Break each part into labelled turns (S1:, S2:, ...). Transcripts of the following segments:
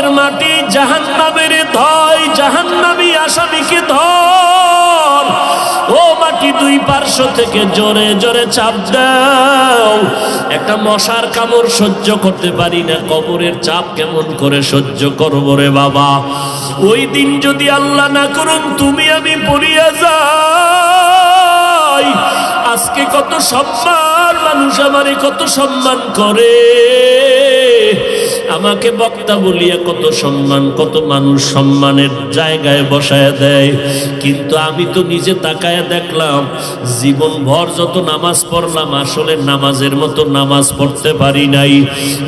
S1: কবরের মাটি জাহান্নামের ধয়, জাহান্নামী আসামিকে ধর। ও মাটি দুই পার্শ্ব থেকে জোরে জোরে চাপ দাও। একটা মশার কামড় সহ্য করতে পারি না, কবরের চাপ কেমন করে সহ্য করবো রে বাবা। ওই দিন যদি আল্লাহ না করুন তুমি আমি পড়িয়া যাই, আজকে কত সম্মান, মানুষ আমারে কত সম্মান করে, আমাকে বক্তা বলিয়া কত সম্মান, কত মানুষ সম্মানের জায়গায় বসায় দেয়। কিন্তু আমি তো নিজে তাকায়া দেখলাম জীবন ভর যত নামাজ পড়লাম আসলে নামাজের মতো নামাজ পড়তে পারি নাই।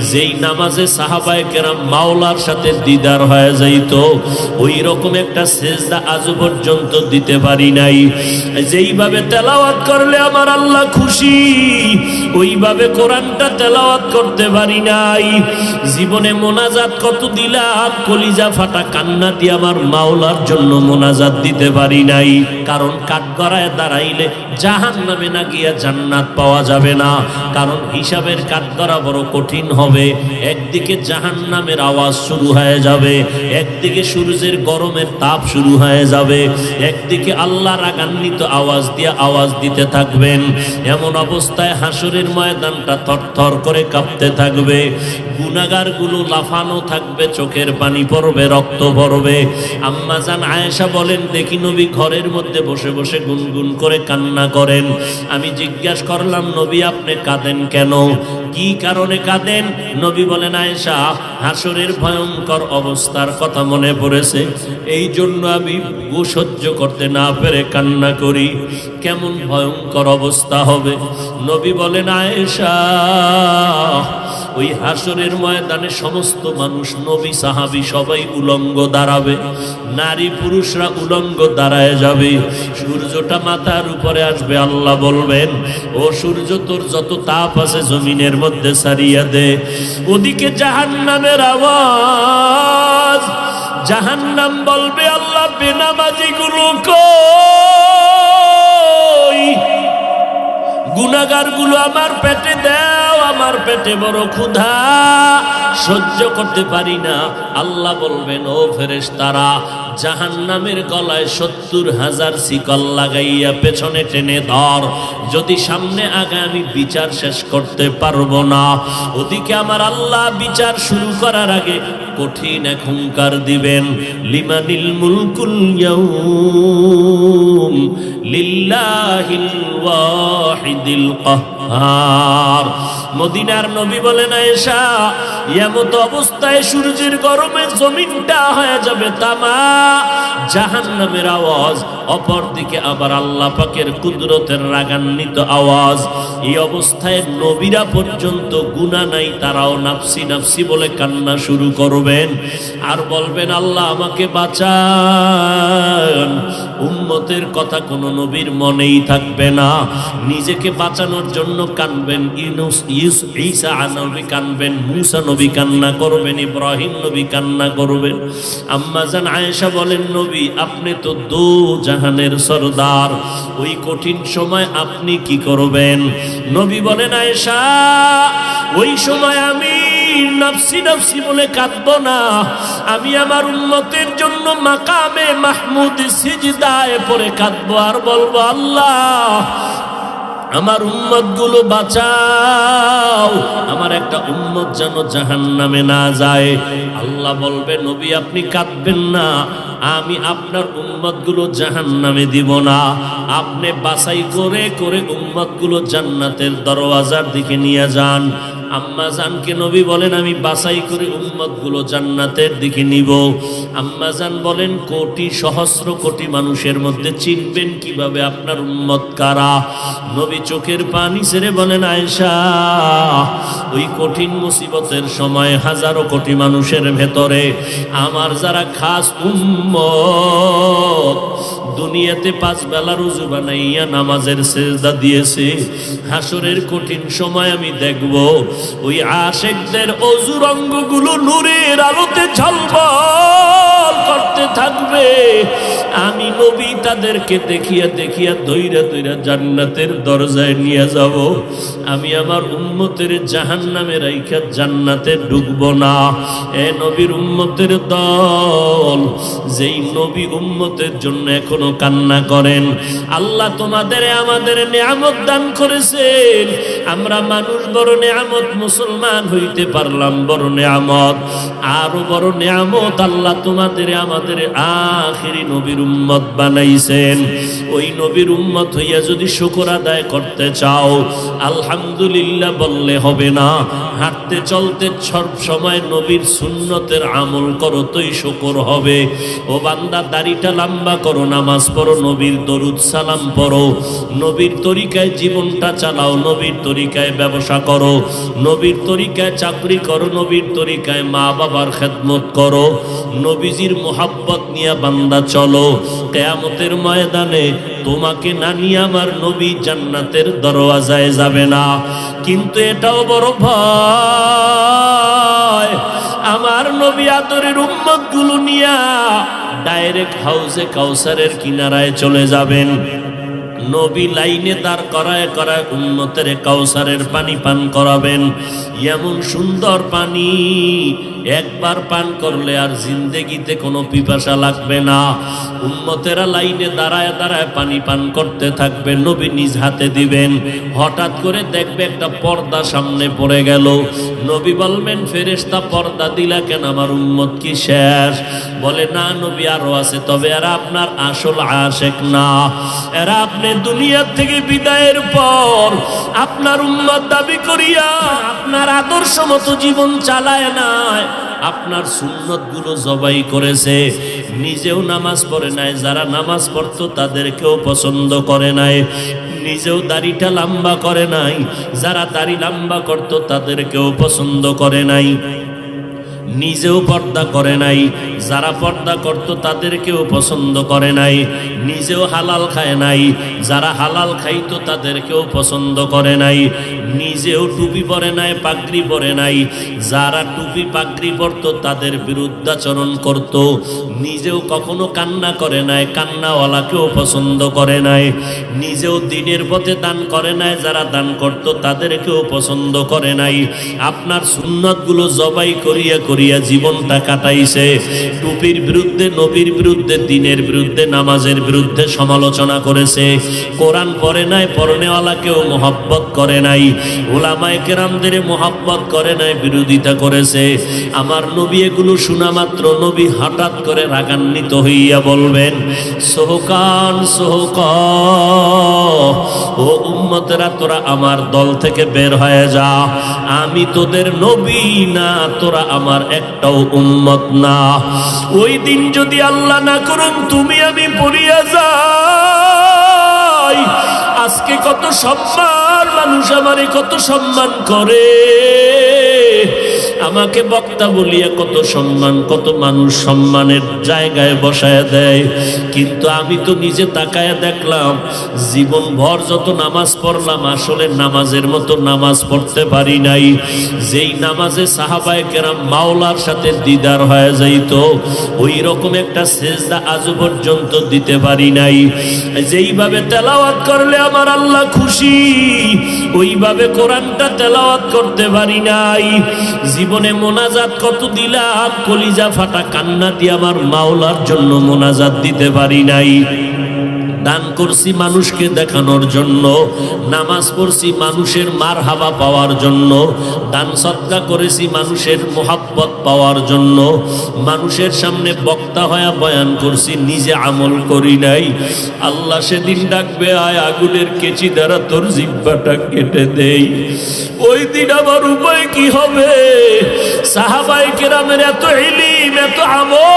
S1: যেই নামাজে সাহাবায়ে কেরাম মাওলার সাথে দিদার হয়ে যাইত, ওই রকম একটা সেজদা আজও পর্যন্ত দিতে পারি নাই। যেইভাবে তেলাওয়াত করলে আমার আল্লাহ খুশি, ওইভাবে কোরআনটা তেলাওয়াত করতে পারি নাই। জীবনে মোনাজাত কত দিলাম, কলিজা ফাটা কান্না দিয়ে আমার মাওলার জন্য মোনাজাত দিতে পারি নাই। কারণ কাঠগড়ায় দাঁড়াইলে জাহান্নামে না গিয়া জান্নাত পাওয়া যাবে না। কারণ হিসাবের কাঠগড়া বড় কঠিন হবে। একদিকে জাহান্নামের আওয়াজ শুরু হয়ে যাবে, একদিকে সূর্যের গরমের তাপ শুরু হয়ে যাবে, একদিকে আল্লাহ রাগান্বিত আওয়াজ দিয়ে আওয়াজ দিতে থাকবেন। এমন অবস্থায় হাসরের ময়দানটা থরথর করে কাঁপতে থাকবে, গুনাহগার গুলো লাফানো থাকবে, চোখের পানি পড়বে, রক্ত পড়বে। আম্মা জান আয়েশা বলেন, দেখি নবী ঘরের মধ্যে বসে বসে গুনগুন করে কান্না করেন। আমি জিজ্ঞাসা করলাম, নবী আপনি কাঁদেন কেন, কি কারণে কাঁদেন? নবী বলেন, আয়েশা হাসরের ভয়ঙ্কর অবস্থার কথা মনে পড়েছে, এই জন্য আমি সহ্য করতে না পেরে কান্না করি। কেমন ভয়ঙ্কর অবস্থা হবে? নবী বলেন, আয়েশা ওই হাসরের ময়দানে সমস্ত মানুষ, নবী সাহাবী সবাই উলঙ্গ দাঁড়াবে, নারী পুরুষরা উলঙ্গ দাঁড়ায় যাবে। সূর্যটা মাথার উপরে আসবে, আল্লাহ বলবেন, ও সূর্য তোর যত তাপ আছে জমিনের মধ্যে সারিয়া দে। ওদিকে জাহান্নামের আওয়াজ, জাহান্নাম বলবে, আল্লাহ বেনামাজি গুলো কই, গুনাহগার গুলো আমার পেটে দাও, আমার পেটে বড় ক্ষুধা, সহ্য করতে পারি না। আল্লাহ বলবেন, ও ফেরেশতারা জাহান্নামের গলায় 70,000 শিকল লাগাইয়া পেছনে টেনে ধর, যদি সামনে আগে আমি বিচার শেষ করতে পারবো না। ওদিকে আমার আল্লাহ বিচার শুরু করার আগে কঠিন এক হুঙ্কার দিবেন, লিমানিল মুলকুল ইয়াউম লিল্লাহিল ওয়াহিদিল কাহ্হার। মদিনার নবী বলেন, আয়েশা এমত অবস্থায় সূর্যের গরমে জমিনটা হয়ে যাবে তামা, জাহান্নামের আওয়াজ, অপরদিকে আবার আল্লাহ পাকের কুদরতের রাগান্বিত আওয়াজ। এই অবস্থায় নবীরা পর্যন্ত গুনাহ নাই, তারাও নাফসি নাফসি বলে কান্না শুরু করবেন আর বলবেন, আল্লাহ আমাকে বাঁচান। উম্মতের কথা কোনো নবীর মনেই থাকবে না, নিজেকে বাঁচানোর জন্য কানবেন। ঈসা নবী কানবেন, মুসা নবী কান্না করবেন, ইব্রাহিম নবী কান্না করবেন। আম্মা জান আয়েশা বলেন, নবী আপনি তো দো জাহানের সরদার, ওই কঠিন সময় আপনি কি করবেন? নবী বলেন, আয়েশা ওই সময় আমি নাফসি নাফসি বলে কাঁদবো না, আমি আমার উম্মতের জন্য মাকামে মাহমুদ সিজদায় পড়ে কাঁদবো আর বলবো, আল্লাহ আমার উম্মত গুলো বাঁচাও, আমার একটা উম্মত যেন জাহান্নামে না যায়। আল্লাহ বলবে, নবী আপনি কাঁদবেন না, আমি আপনার উম্মত গুলো জাহান্নামে দিব না, আপনি বাছাই করে করে উম্মত গুলো জান্নাতের দরওয়াজার দিকে নিয়ে যান। আম্মা জানকে নবী বলেন, আমি বাছাই করে উম্মত গুলো জান্নাতের দিকে নিব। আম্মা জান বলেন, কোটি সহস্র কোটি মানুষের মধ্যে চিনবেন কিভাবে আপনার উম্মত কারা? নবী চোখের পানি ছেড়ে বলেন, আয়েশা ওই কঠিন মুসিবতের সময় হাজারো কোটি মানুষের ভেতরে আমার যারা খাস উম্মত, দুনিয়াতে 5 বেলা রুজু বানাইয়া নামাজের সেজদা দিয়েছে, হাসরের কঠিন সময় আমি দেখব ওই আশিকদের অজুর অঙ্গগুলো নূরের আলোতে ঝলমল করতে থাকবে। আমি নবী তাদেরকে দেখিয়া দেখিয়া দইরা দইরা জান্নাতের দরজায় নিয়ে যাব। আমি আমার উম্মতের জাহান্নামে রাইখা জান্নাতে ঢুকবো না। এ নবীর উম্মতের দল, যেই নবী উম্মতের জন্য এখনো কান্না করেন, আল্লাহ তোমাদের আমাদের নিয়ামত দান করেছেন। আমরা মানুষ বড় নিয়ামত, মুসলমান হইতে পারলাম বড় নিয়ামত। আরো বড় নিয়ামত আল্লাহ তোমাদের আমাদের আখিরি নবীর উম্মত বানাইছেন। ওই নবীর উম্মত হইয়া যদি শুকর আদায় করতে চাও, আলহামদুলিল্লাহ বললে হবে না। হাঁটতে চলতে সব সময় নবীর সুন্নতের আমল করো, তোই শুকর হবে। ও বান্দা, দাড়িটা লম্বা করো, নামাজ পড়ো, নবীর দরুদ সালাম পড়ো, নবীর তরিকায় জীবনটা চালাও, নবীর তরিকায় ব্যবসা করো, নবীর তরিকায় চাকরি করো, নবীর তরিকায় মা বাবার খেদমত করো, নবীজির মোহাব্বত নিয়ে বান্দা চলো। কিয়ামতের ময়দানে তোমাকে না নিয়ে আমার নবী জান্নাতের দরওয়াজায় যাবে না। কিন্তু এটাও বড় ভয়, আমার নবী আদরের উম্মত গুলো নিয়া ডাইরেক্ট হাউজে কাউসারের কিনারায় চলে যাবেন। নবী লাইনে দাঁড় করায় করায় উম্মতের কাউসারের পানি পান করাবেন। এমন সুন্দর পানি, একবার পান করলে আর জিন্দেগিতে কোনো পিপাসা লাগবে না। উম্মতেরা লাইনে দাঁড়ায় দাঁড়ায় পানি পান করতে থাকবে, নবী নিজ হাতে দিবেন। হঠাৎ করে দেখবে একটা পর্দা সামনে পড়ে গেল। নবী বলবেন, ফেরেশতা পর্দা দিলা কেন, আমার উম্মত কি শেষ? বলে, না নবী আরো আছে, তবে এরা আপনার আসল আশেক না। এরা আপনি দুনিয়া থেকে বিদায়ের পর আপনার উম্মত দাবি করিয়া আপনার আদর্শ মতো জীবন চালায় নাই, আপনার সুন্নত গুলো জবাই করেছে। নিজেও নামাজ পড়ে নাই, যারা নামাজ পড়তো তাদেরকেও পছন্দ করে নাই। নিজেও দাড়িটা লম্বা করে নাই, যারা দাড়ি লম্বা করতো তাদেরকেও পছন্দ করে নাই। নিজেও পর্দা করে নাই, যারা পর্দা করতো তাদেরকেও পছন্দ করে নাই। নিজেও হালাল খায় নাই, যারা হালাল খাইতো তাদেরকেও পছন্দ করে নাই। নিজেও টুপি পরে নাই, পাগড়ি পরে নাই, যারা টুপি পাগড়ি পরতো তাদের বিরুদ্ধাচরণ করত। নিজেও কখনো কান্না করে নাই, কান্নাওয়ালাকেও পছন্দ করে নাই। নিজেও দিনের পথে দান করে নাই, যারা দান করতো তাদেরকেও পছন্দ করে নাই। আপনার সুন্নতগুলো জবাই করিয়া করিয়া জীবনটা কাটাইছে। টুপির বিরুদ্ধে, নবীর বিরুদ্ধে, দিনের বিরুদ্ধে, নামাজের বিরুদ্ধে সমালোচনা করেছে। কোরআন পড়ে নাই, পড়নেওয়ালাকেও মোহাব্বত করে নাই, উলামায়ে কেরামদের মোহাব্বত করে নাই, বিরোধিতা করেছে। আমার নবী এগুলো শোনা মাত্র নবী হঠাৎ করে রাগান্বিত হইয়া বলবেন, সোহকান সোহক, ও উম্মতেরা তোরা আমার দল থেকে বের হয়ে যা। আমি তোদের নবী না, তোরা আমার একটাও উম্মত না। ওই দিন যদি আল্লাহ না করুন তুমি আমি পড়িয়া যাই, আজকে কত সম্মান, মানুষ আমারে কত সম্মান করে, আমাকে বক্তা বলিয়া কত সম্মান, কত মানুষ সম্মানের জায়গায় বসায় দেয়। কিন্তু আমি তো নিজে তাকায়া দেখলাম, জীবন ভর যত নামাজ পড়লাম, আসলে নামাজের মতো নামাজ পড়তে পারি নাই। যেই নামাজে সাহাবায়ে কেরাম মাওলার সাথে দিদার হয়ে যাইত, ওই রকম একটা সেজদা আজও পর্যন্ত দিতে পারি নাই। যেইভাবে তেলাওয়াত করলে আমার আল্লাহ খুশি, ওইভাবে কোরআনটা তেলাওয়াত করতে পারি নাই। জীবনে মোনাজাত কত দিলাম, কলিজা ফাটা কান্না দিয়ে আমার মাওলার জন্য মোনাজাত দিতে পারি নাই। দান করছি মানুষকে দেখানোর জন্য, নামাজ পড়ছি মানুষের মারহাবা পাওয়ার জন্য, দান সদকা করেছি মানুষের মোহাব্বত পাওয়ার জন্য, মানুষের সামনে বক্তা হয়ে বয়ান করছি, নিজে আমল করি নাই। আল্লাহ সেদিন ডাকবে, আয় আগুনের কেচি দ্বারা তোর জিহ্বাটা কেটে দেই। ওই দিন আমার উপায় কি হবে? সাহাবায়ে কেরামের এত ইলম, এত আমল,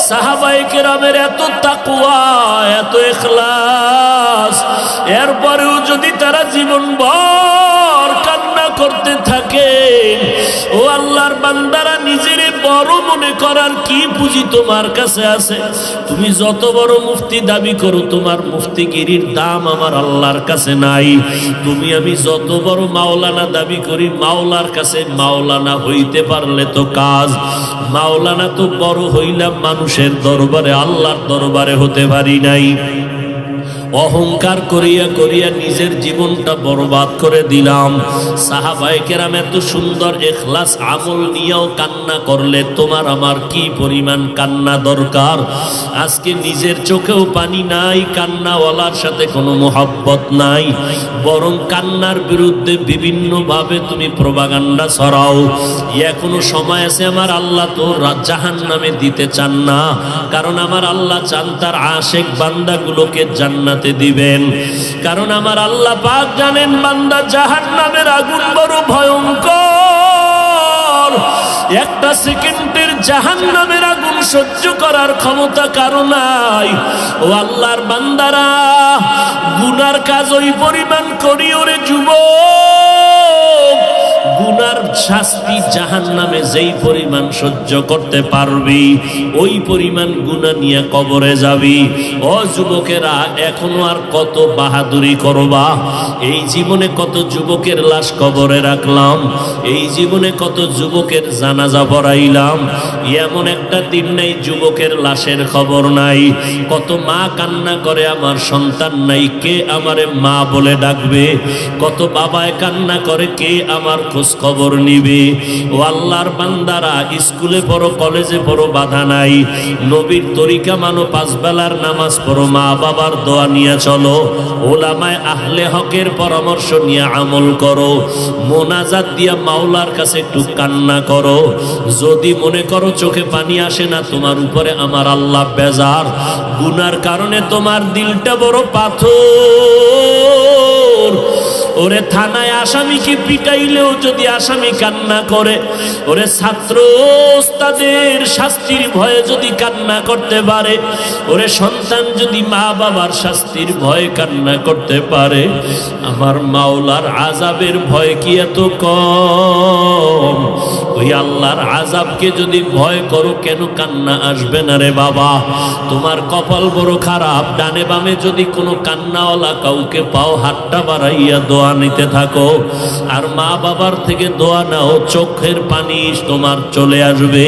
S1: সাহাবায়ে কেরামের এত তাকওয়া, এত ইখলাস, এরপরেও যদি তারা জীবনভর কান্না করতে থাকে, ও আল্লাহর বান্দারা নিজের বড় মনে করার কি পুঁজি তোমার কাছে আছে? তুমি যত বড় মুফতি দাবি করো, তোমার মুফতিগিরির দাম আমার আল্লাহর কাছে নাই। তুমি আমি যত বড় মাওলানা দাবি করি, মাওলার কাছে মাওলানা হইতে পারলে তো কাজ। মাওলানা তো বড় হইলাম মানুষের দরবারে, আল্লাহর দরবারে হতে পারি নাই। অহংকার করিয়া করিয়া নিজের জীবনটা বরবাদ করে দিলাম। সাহাবায়ে কেরাম এত সুন্দর ইখলাস আমল নিয়েও কান্না করলে তোমার আমার কি পরিমাণ কান্না দরকার? আজকে নিজের চোখেও পানি নাই, কান্নাওয়ালার সাথে কোনো মোহাব্বত নাই, বরং কান্নার বিরুদ্ধে বিভিন্নভাবে তুমি প্রপাগান্ডা ছড়াও। এখনো সময় আছে, আমার আল্লাহ তো জাহান্নামে দিতে চান না, কারণ আমার আল্লাহ চান তার আশেক বান্দাগুলোকে জান্নাতে দিবেন। কারণ আমার আল্লাহ পাক জানেন বান্দা জাহান্নামের আগুন বড় ভয়ঙ্কর। একটা সেকেন্ডের জাহান্নামের আগুন সহ্য করার ক্ষমতা কারো নাই। ও আল্লাহর বান্দারা, গুনার কাজ ওই পরিমাণ করিও রে যুবক, গুনার শাস্তি জাহান্নামে যেই পরিমাণ সহ্য করতে পারবি ওই পরিমাণ গুনাহ নিয়ে কবরে যাবি। ও যুবকেরা, এখনো আর কত বাহাদুরি করবা? এই জীবনে কত যুবকের লাশ কবরে রাখলাম, এই জীবনে কত যুবকের জানাজা পড়াইলাম, এমন একটা দিন নাই যুবকের লাশের খবর নাই। কত মা কান্না করে আমার সন্তান নাই, কে আমারে মা বলে ডাকবে? কত বাবায় কান্না করে, কে আমার খোঁজ খবর নিবে? ও আল্লাহর বান্দারা, স্কুলে পড়ো, কলেজে পড়ো, বাধা নাই। নবীর তরিকা মানো, পাঁচ বেলার নামাজ পড়ো, মা বাবার দোয়া নিয়ে চলো, ওলামায়ে আহলে হকের পরামর্শ নিয়ে আমল করো, মোনাজাত দিয়া মাওলার কাছে একটু কান্না করো। যদি মনে করো চোখে পানি আসে না, তোমার উপরে আমার আল্লাহ বেজার, গুনার কারণে তোমার দিলটা বড় পাথর। ওরে থানায় আসামিকে পিটাইলেও যদি আসামি কান্না করে, ওরে ছাত্র ওস্তাদের শাস্তির ভয়ে যদি কান্না করতে পারে, ওরে সন্তান যদি মা বাবার শাস্তির ভয়ে কান্না করতে পারে, আমার মাওলার আযাবের ভয় কি এত কম? ওই আল্লাহর আযাবকে যদি ভয় করো, কেন কান্না আসবে না রে বাবা? তোমার কপাল বড় খারাপ, ডানে বামে যদি কোনো কান্নাওয়ালা কাউকে পাও, হাতটা বাড়াইয়া দোয়া নিতে থাকো, আর মা বাবার থেকে দোয়া নাও, চোখের পানি তোমার চলে আসবে।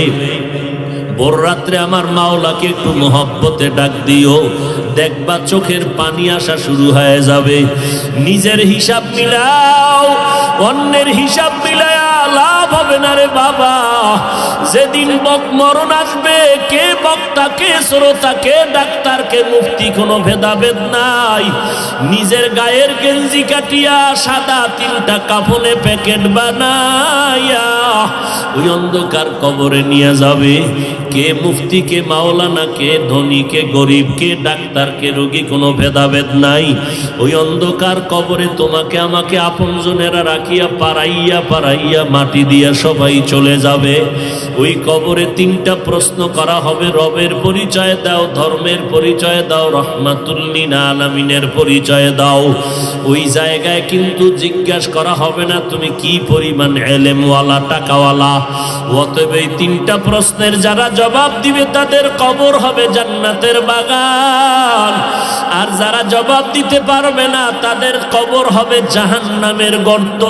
S1: ভোর রাত্রে আমার মাওলাকে একটু মোহব্বতে ডাক দিও, দেখবা চোখের পানি আসা শুরু হয়ে যাবে। নিজের হিসাব মিলাও, অন্যের হিসাব মিলায়া লাভ হবে না রে বাবা। যেদিন মরণ আসবে, কে বক্তা, কে শ্রোতা, কে ডাক্তার, কে মুফতি, কোনো ভেদাভেদ নাই। নিজের গায়ের গেঞ্জি কাটিয়া সাদা তিনটা কাফনে প্যাকেট বানাইয়া ওই অন্ধকার কবরে নিয়ে যাবে। কে মুফতি, কে মাওলানা, কে ধনী, কে গরিব, কে ডাক্তার, কে রোগী, কোনো ভেদাভেদ নাই। ওই অন্ধকার কবরে তোমাকে আমাকে আপনজনেরা রাখিয়া পাড়াইয়া পাড়াইয়া মাটি দিয়া সবাই চলে যাবে। ওই কবরে তিনটা প্রশ্ন করা হবে, রবের পরিচয় দাও, ধর্মের পরিচয় দাও, রহমাতুল লিল আলামিনের পরিচয় দাও। ওই জায়গায় কিন্তু জিজ্ঞাসা করা হবে না তুমি কি পরিমাণ এলেমওয়ালা, টাকাওয়ালা। অতএব এই তিনটা প্রশ্নের যারা জবাব দিবে তাদের কবর হবে জান্নাতের বাগান, আর যারা জবাব দিতে পারবে না তাদের কবর হবে জাহান্নামের গর্ত।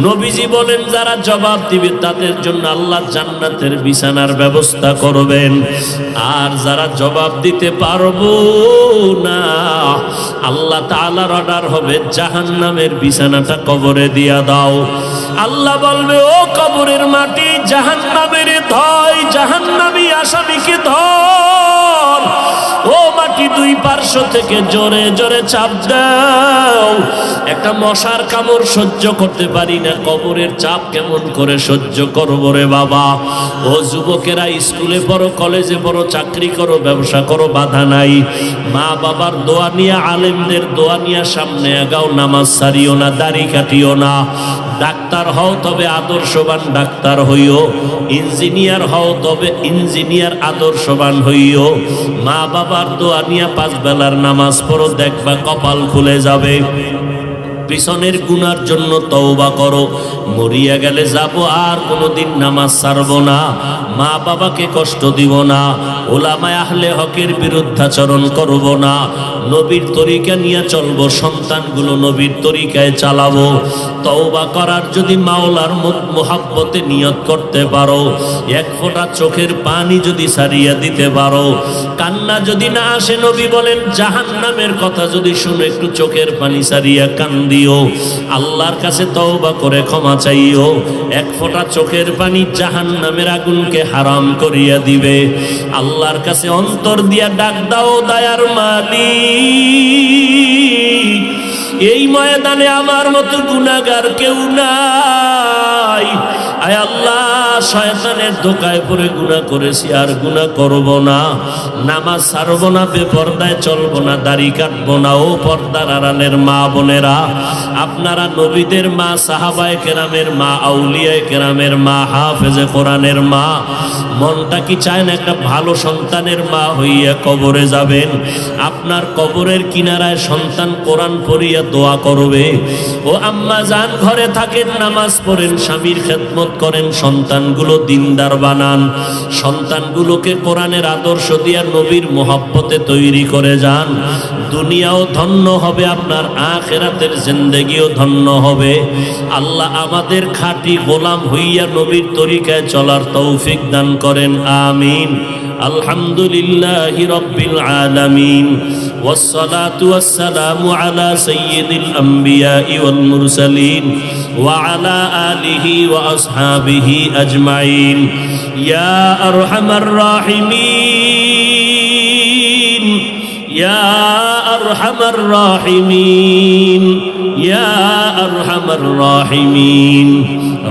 S1: নবীজি বলেন যারা জবাব দিবে তাদের জন্য আল্লাহ জান্নাতের বিছানার ব্যবস্থা করবেন, আর যারা জবাব দিতে পারবো না আল্লাহ তাআলার অর্ডার হবে জাহান্নামের বিছানাটা কবরে দিয়া দাও। আল্লাহ বলবে, ও কবরের মাটি, জাহান্নামের ধর, জাহান্নামী আসামিকে ধর। ও মাটি, দুই পার্শ্ব থেকে জোরে জোরে চাপ দাও। একটা মশার কামড় সহ্য করতে পারি না, কবরের চাপ কেমন করে সহ্য করবো রে বাবা? ও যুবকেরা, স্কুলে পড়ো, কলেজে পড়ো, চাকরি করো, ব্যবসা করো, বাধা নাই। মা বাবার দোয়া নিয়ে, আলেমদের দোয়া নিয়ে সামনে আগাও, নামাজ ছাড়িও না, দাড়ি কাটিও না। ডাক্তার হও তবে আদর্শবান ডাক্তার হইও, ইঞ্জিনিয়ার হও তবে ইঞ্জিনিয়ার আদর্শবান হইও। মা বাবার দোয়া নিয়ে পাঁচ বেলার নামাজ পড়ো, দেখবা কপাল খুলে যাবে। পিছনের গুনার জন্য তওবা করো। মরিয়া গেলে যাব আর কোনোদিন নামাজ ছাড়ব না, মা বাবাকে কষ্ট দিব না, ওলামায়ে আহলে হকের বিরুদ্ধাচরণ করব না, নবীর তরিকা নিয়ে চলবো, সন্তানগুলো নবীর তরিকায় চালাবো। তওবা করার যদি মাওলার মুহাব্বতে নিয়ত করতে পারো, এক ফোঁটা চোখের পানি যদি ছাড়িয়ে দিতে পারো, কান্না যদি না আসে, নবী বলেন জাহান্নামের কথা যদি শুনে একটু চোখের পানি ছাড়িয়া কান্দিও, আল্লাহর কাছে তওবা করে ক্ষমা চাইও, এক ফোঁটা চোখের পানি জাহান্নামের আগুনকে হারাম করিয়া দিবে। আল্লাহর কাছে অন্তর দিয়া ডাক দাও, দয়ার মালিক, এই ময়দানে আমার মতো গুনাহগার কেউ নাই। আয় আল্লাহ, শয়তানের ধোঁকায় পড়ে গুনাহ করেছি, আর গুনাহ করব না, নামাজ ছাড়ব না, বেপরদায় চলব না, দাড়ি কাটবো না। ও পর্দার আড়ালের মা বোনেরা, আপনারা নবীদের মা, সাহাবায়ে কেরামের মা, আউলিয়ায়ে কেরামের মা, হাফেজে কোরআনের মা, মনটা কি চায় না একটা ভালো সন্তানের মা হইয়া কবরে যাবেন? আপনার কবরের কিনারায় সন্তান কোরআন পড়িয়া দোয়া করবে। ও আম্মা জান, ঘরে থাকেন, নামাজ পড়েন, স্বামীর খেদমত করেন, সন্তানগুলো দিনদার বানান, সন্তানগুলোকে কোরআনের আদর্শ দিয়া নবীর মোহাব্বতে তৈরি করে যান। দুনিয়াও ধন্য হবে, আপনার আখিরাতের জিন্দেগিও ধন্য হবে। আল্লাহ আমাদের খাঁটি গোলাম হইয়া নবীর তরিকায় চলার তৌফিক দান করেন, আমিন। আলহামদুলিল্লাহি রাব্বিল আলামিন, والصلاة والسلام على سيد الأنبياء والمرسلين وعلى آله وأصحابه أجمعين يا أرحم الراحمين يا أرحم الراحمين يا أرحم الراحمين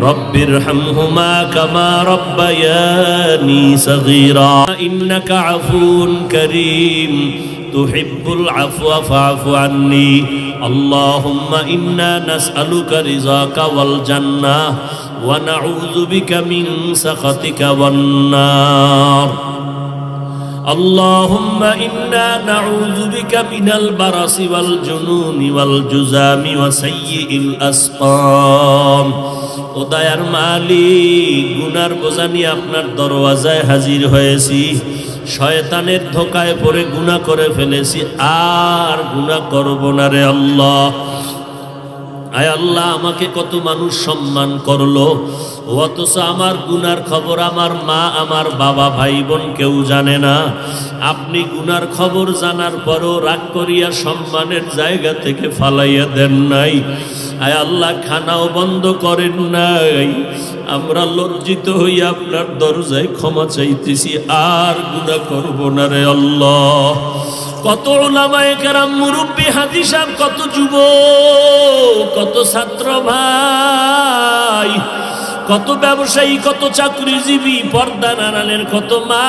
S1: رب ارحمهما كما ربياني صغيرا إنك عفو كريم تحب العفو فاعف عني اللهم إنا نسألك رضاك والجنة ونعوذ بك من سخطك والنار اللهم إنا نعوذ بك من البرص والجنون والجذام وسيء الأسقام ও দয়ার মালিক, গুনার বোঝা নিয়ে আপনার দরওয়াজায় হাজির হয়েছি, শয়তানের ধোকায় পড়ে গুনাহ করে ফেলেছি, আর গুনাহ করব না রে আল্লাহ। আয় আল্লাহ, আমাকে কত মানুষ সম্মান করলো, অথচ আমার গুনার খবর আমার মা, আমার বাবা, ভাই বোন কেউ জানে না। আপনি গুনার খবর জানার পরও রাগ করিয়া সম্মানের জায়গা থেকে ফালাইয়া দেন নাই। আয় আল্লাহ, খানাও বন্ধ করেন নাই। আমরা লজ্জিত হইয়া আপনার দরজায় ক্ষমা চাইতেছি, আর গুনাহ করব না রে আল্লাহ। কত উলামায়ে কেরাম, মুরব্বী, হাজী সাহেব, কত যুবক, কত ছাত্র ভাই, কত ব্যবসায়ী, কত চাকরিজীবী, পর্দা নাড়ালের কত মা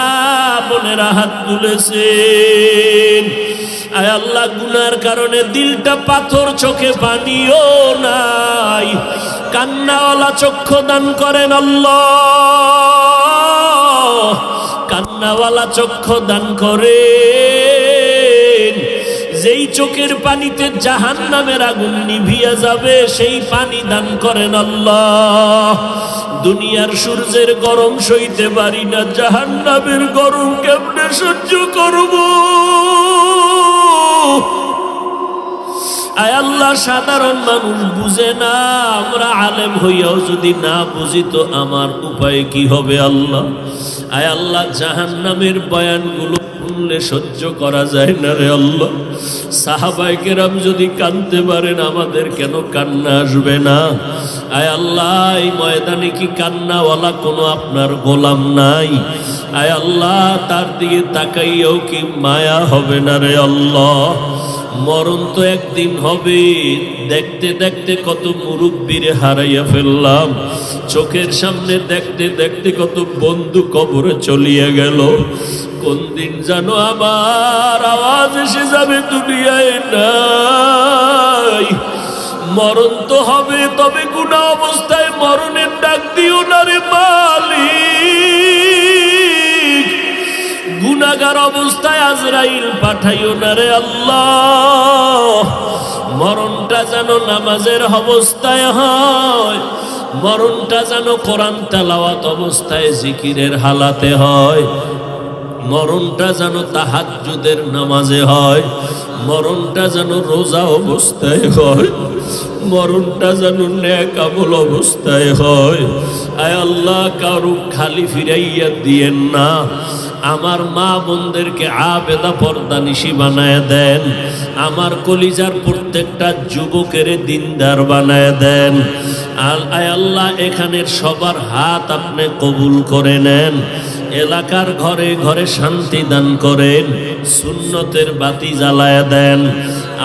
S1: বোনেরা হাত তুলেছেন। আয় আল্লাহ, গুনার কারণে দিলটা পাথর, চোখে পানিও নাই, কান্নাওয়ালা চক্ষু দান করেন আল্লাহ, কান্নাওয়ালা চক্ষু দান করেন। যেই চোখের পানিতে জাহান্নামের আগুন নিভিয়া যাবে, সেই পানি দান করেন আল্লাহ। দুনিয়ার সূর্যের গরম সইতে পারি না, জাহান্নামের গরম কেমনে সহ্য করব? আয় আল্লাহ, সাধারণ মানুষ বুঝে না, আমরা আলেম হইয়াও যদি না বুঝি তো আমার উপায় কি হবে আল্লাহ? আয় আল্লাহ, জাহান্নামের বয়ানগুলো শুনলে সহ্য করা যায় না রে আল্লাহ। সাহাবায়ে কেরাম যদি কাঁদতে পারেন, আমাদের কেন কান্না আসবে না? আয় আল্লাহ, এই ময়দানে কি কান্নাওয়ালা কোনো আপনার গোলাম নাই? আয় আল্লাহ, তার দিকে তাকাইয়াও কি মায়া হবে না রে আল্লাহ? মরণ তো একদিন হবে, দেখতে দেখতে কত মুরব্বীরে হারাইয়া ফেললাম, চোখের সামনে দেখতে দেখতে কত বন্ধু কবরে চলিয়া গেল। কোন দিন জানো আমার আওয়াজ এসে যাবে দুনিয়ায় নাই। মরণ তো হবে, তবে গুনাহ অবস্থায় মরণের ডাক দিও না রে মালিক, গুনাহগার অবস্থায় আজরাইল পাঠাইও না রে আল্লাহ। মরণটা যেন নামাজের অবস্থায় হয়, মরণটা যেন কোরআন তেলাওয়াত অবস্থায় জিকিরের হালাতে হয়, মরণটা যেন তাহাজ্জুদের নামাজে হয়, মরণটা যেন রোজা অবস্থায় হয়, মরণটা যেন নেক আমল অবস্থায় হয়। আয় আল্লাহ, কারু খালি ফিরাইয়া দিয়েন না। আমার মা বোনদেরকে আবেদা পর্দানিশী বানায় দেন। আমার কলিজার প্রত্যেকটা যুবকের দিনদার বানায় দেন। আয় আল্লাহ, এখানের সবার হাত আপনি কবুল করে নেন। এলাকার ঘরে ঘরে শান্তি দান করেন, সুন্নতের বাতি জ্বালায় দেন।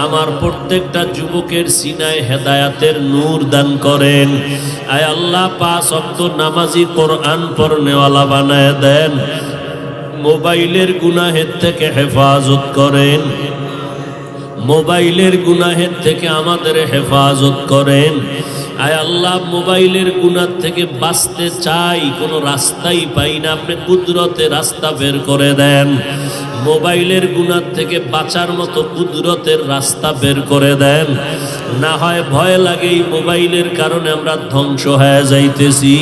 S1: আমার প্রত্যেকটা যুবকের সিনায় হেদায়াতের নূর দান করেন। আয় আল্লাহ, 5 ওয়াক্ত নামাজি কোরআন পড়নেওয়ালা বানায় দেন। মোবাইলের গুনাহের থেকে হেফাজত করেন, মোবাইলের গুনাহের থেকে আমাদের হেফাজত করেন। আয় আল্লাহ, মোবাইলের গুনাহ থেকে বাঁচতে চাই, কোনো রাস্তাই পাই না, আপনি কুদরতে রাস্তা বের করে দেন। মোবাইলের গুনাহ থেকে বাঁচার মতো কুদরতের রাস্তা বের করে দেন। না হয় ভয় লাগে এই মোবাইলের কারণে আমরা ধ্বংস হয়ে যাইতেছি।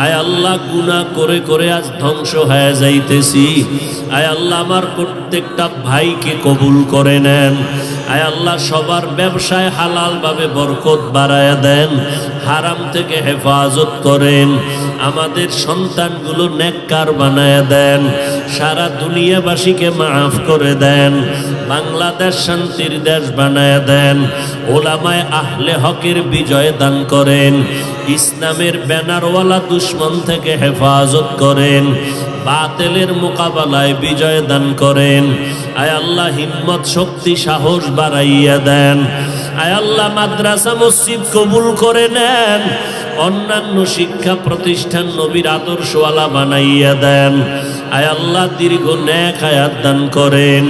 S1: আয় আল্লাহ, গুনাহ করে করে আজ ধ্বংস হয়ে যাইতেছি। আয় আল্লাহ, আমার প্রত্যেকটা ভাইকে কবুল করে নেন। আয় আল্লাহ, সবার ব্যবসায় হালালভাবে বরকত বাড়ায়া দেন, হারাম থেকে হেফাজত করেন। আমাদের সন্তানগুলো নেককার বানায়া দেন, সারা দুনিয়াবাসীকে মাফ করে দেন। বাংলাদেশ শান্তির দেশ বানায়া দেন। ওলামায়ে আহলে হকের বিজয় দান করেন। ইসলামের ব্যানারওয়ালা দুশ্মন থেকে হেফাজত করেন। বাতিলের মোকাবেলায় বিজয় দান করেন। আয় আল্লাহ, হিম্মত শক্তি সাহস বাড়াইয়া দেন। আয় আল্লাহ, মাদ্রাসা মসজিদ কবুল করে নেন। অন্যান্য শিক্ষা প্রতিষ্ঠান নবীর আদর্শওয়ালা বানাইয়া দেন। আয় আল্লাহ, দীর্ঘ নেক হায়াত দান করেন।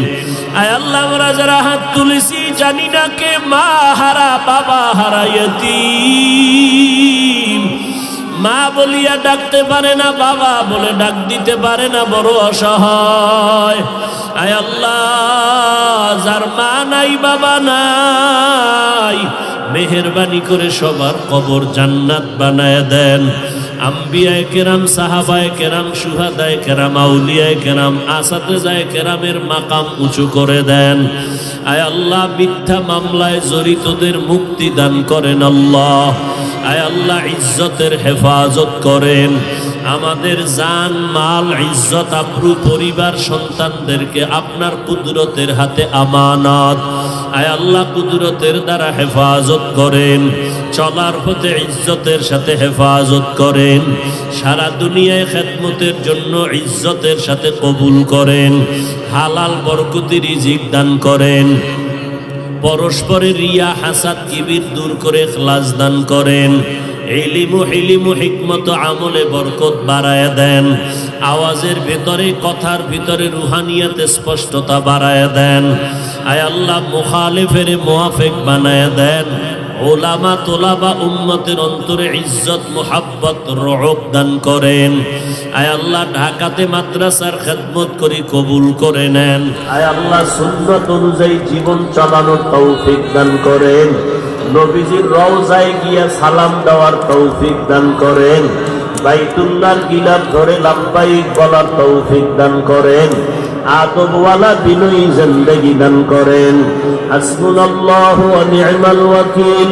S1: আয় আল্লাহ, আমরা যারা হাত তুলেছি জানি না কে মা হারা, বাবা হারা, ইয়তীম, মা বলিয়া ডাকতে পারে না, বাবা বলে ডাক দিতে পারে না, বড় অসহায়। আয় আল্লাহ, যার মা নাই বাবা নাই, মেহেরবানি করে সবার কবর জান্নাত বানায় দেন। আম্বিয়ায়ে কেরাম, সাহাবায়ে কেরাম, শুহাদায়ে কেরাম, আউলিয়ায়ে কেরাম, আসাতেজায়ে কেরামের মাকাম উঁচু করে দেন। আয় আল্লাহ, মিথ্যা মামলায় জড়িতদের মুক্তি দান করেন আল্লাহ। আয় আল্লাহ, ইজ্জতের হেফাজত করেন। আমাদের জান মাল ইজ্জত আব্রু পরিবার সন্তানদেরকে আপনার কুদরতের হাতে আমানত। আয় আল্লাহ, কুদরতের দ্বারা হেফাজত করেন। চলার পথে ইজ্জতের সাথে হেফাজত করেন। সারা দুনিয়ায় খেদমতের জন্য ইজ্জতের সাথে কবুল করেন। হালাল বরকতি রিজিক দান করেন। পরস্পরের রিয়া হাসাদ কিবির দূর করে ইখলাস দান করেন। ইলমু হিলিমু হিকমত আমলে বরকত বাড়ায়া দেন। আওয়াজের ভিতরে, কথার ভিতরে রুহানিয়াতে স্পষ্টতা বাড়ায়া দেন। আয় আল্লাহ, মুখালিফের মুওয়াফিক বানায়া দেন। ওলামা তোলাবা উম্মতের অন্তরে ইজ্জত মুহাব্বত রহব দান করেন। আয় আল্লাহ, ঢাকাতে মাদ্রাসার খেদমত করি কবুল করে নেন। আয় আল্লাহ, সুন্নাত অনুযায়ী জীবন চালানোর তৌফিক দান করেন। নবীজির রওজায় গিয়া সালাম দেওয়ার তৌফিক দান করেন। বাইতুল্লাহর গিলাফ ধরে লাব্বাইক বলার তৌফিক দান করেন। আদবওয়ালা বিনয়ী জিন্দেগি দান করেন। হাসবুনাল্লাহু ওয়া নি'মাল ওয়াকিল,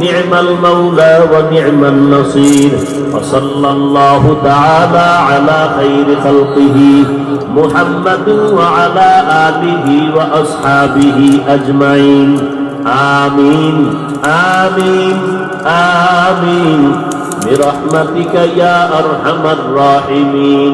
S1: নি'মাল মাওলা ওয়া নি'মান নাসির। ওয়া সাল্লাল্লাহু তাআলা আলা খাইরি খালকিহি মুহাম্মাদিন ওয়া আলা আলিহি ওয়া আসহাবিহি আজমাইন। আমিন আমিন আমিন বিরহমাতিকা ইয়া আরহামার রাহিমিন।